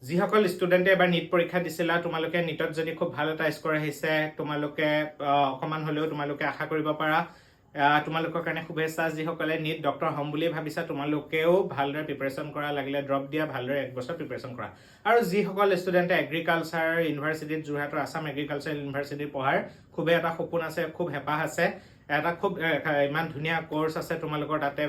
যিসকল ষ্টুডেণ্টে এবাৰ নিট পৰীক্ষা দিছিলা তোমালোকে নিটত যদি খুব ভাল এটা স্ক'ৰ আহিছে তোমালোকে অকণমান হ'লেও তোমালোকে আশা কৰিব পাৰা তোমালোকৰ কাৰণে শুভেচ্ছা যিসকলে নিট ডক্টৰ হ'ম বুলি ভাবিছা তোমালোকেও ভালদৰে প্ৰিপাৰেশ্যন কৰা লাগিলে ড্ৰপ দিয়া ভালদৰে এক বছৰ প্ৰিপাৰেশ্যন কৰা আৰু যিসকল ষ্টুডেণ্টে এগ্ৰিকালচাৰ ইউনিভাৰ্চিটিত যোৰহাটৰ আছাম এগ্ৰিকালচাৰ ইউনিভাৰ্চিটিত পঢ়াৰ খুবেই এটা সপোন আছে খুব হেঁপাহ আছে এটা খুব ইমান ধুনীয়া কোৰ্চ আছে তোমালোকৰ তাতে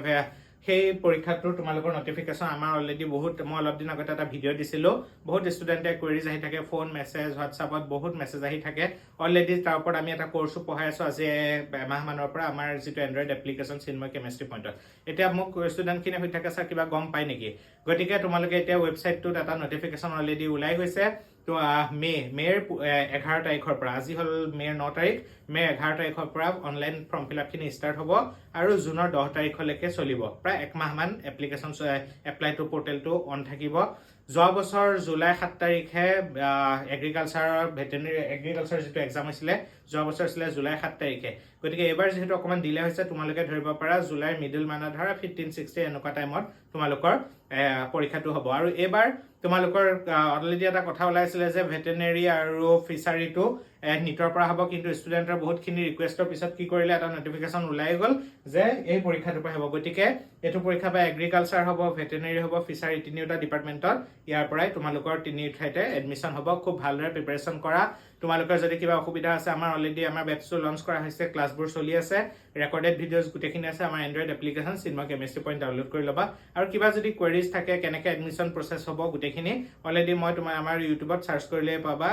সেই পৰীক্ষাটোৰ তোমালোকৰ নটিফিকেশ্যন আমাৰ অলৰেডি মই অলপ দিন আগতে এটা ভিডিঅ' দিছিলোঁ বহুত ষ্টুডেণ্টে কুৱেৰিজ আহি থাকে ফোন মেছেজ হোৱাটছআপত বহুত মেছেজ আহি থাকে অলৰেডি তাৰ ওপৰত আমি এটা কোৰ্চো পঢ়াই আছোঁ আজি এমাহমানৰ পৰা আমাৰ যিটো এণ্ড্ৰইড এপ্লিকেশ্যন চিন্ময় কেমেষ্ট্ৰি পইণ্টত এতিয়া মোক ষ্টুডেণ্টখিনি হৈ থাকে ছাৰ কিবা গম পায় নেকি গতিকে তোমালোকে এতিয়া ৱেবছাইটটোত এটা নটিফিকেশ্যন অলৰেডি ওলাই গৈছে তো মে'ৰ 11 তাৰিখৰ পৰা আজি হ'ল মে'ৰ 9 তাৰিখ মে'ৰ 11 তাৰিখৰ পৰা অনলাইন ফৰ্ম ফিল আপখিনি ষ্টাৰ্ট হ'ব আৰু জুনৰ 10 তাৰিখলৈকে চলিব প্ৰায় একমাহমান এপ্লিকেশ্যন এপ্লাইটো পৰ্টেলটো অন থাকিব যোৱা বছৰ জুলাই 7 তাৰিখে এগ্ৰিকালচাৰ যিটো এক্সাম হৈছিলে যোৱা বছৰ আছিলে জুলাই 7 তাৰিখে গতিকে এইবাৰ যিহেতু অকণমান ডিলে হৈছে তোমালোকে ধৰিব পাৰা জুলাইৰ মিডল মানত ধৰা 15-16 এনেকুৱা টাইমত তোমালোকৰ পৰীক্ষাটো হ'ব আৰু এইবাৰ তোমালোকৰ অলৰেডি এটা কথা ওলাইছিলে যে ভেটেনেৰী আৰু ফিচাৰীটো নিটৰ পৰা হ'ব কিন্তু ষ্টুডেণ্টৰ বহুতখিনি ৰিকুৱেষ্টৰ পিছত কি কৰিলে এটা নটিফিকেশ্যন ওলাই গ'ল যে এই পৰীক্ষাটোৰ পৰা হ'ব গতিকে এইটো পৰীক্ষা বা এগ্ৰিকালচাৰ হ'ব ভেটেনেৰী হ'ব ফিচাৰী তিনিওটা ডিপাৰ্টমেণ্টত ইয়াৰ পৰাই তোমালোকৰ তিনি ঠাইতে এডমিশ্যন হ'ব খুব ভালদৰে প্ৰিপাৰেশ্যন কৰা তোমালোকৰ যদি কিবা অসুবিধা আছে আমাৰ অলৰেডি আমাৰ বেটছটো লঞ্চ কৰা হৈছে ক্লাছবোৰ চলি আছে ৰেকৰ্ডেড ভিডিঅ'জ গোটেইখিনি আছে আমাৰ Android application Chinmoy chemistry point download কৰি ল'বা আৰু কিবা যদি কুৱেৰিজ থাকে কেনেকৈ এডমিশ্যন প্ৰচেছ হ'ব গোটেইখিনি অলৰেডি মই আমাৰ ইউটিউবত চাৰ্চ কৰিলেই পাবা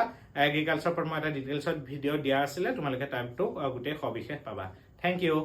এগ্ৰিকালচাৰৰ ওপৰত মই এটা ডিটেইলছত ভিডিঅ' দিয়া আছিলে তোমালোকে তাৰটো গোটেই সবিশেষ পাবা থেংক ইউ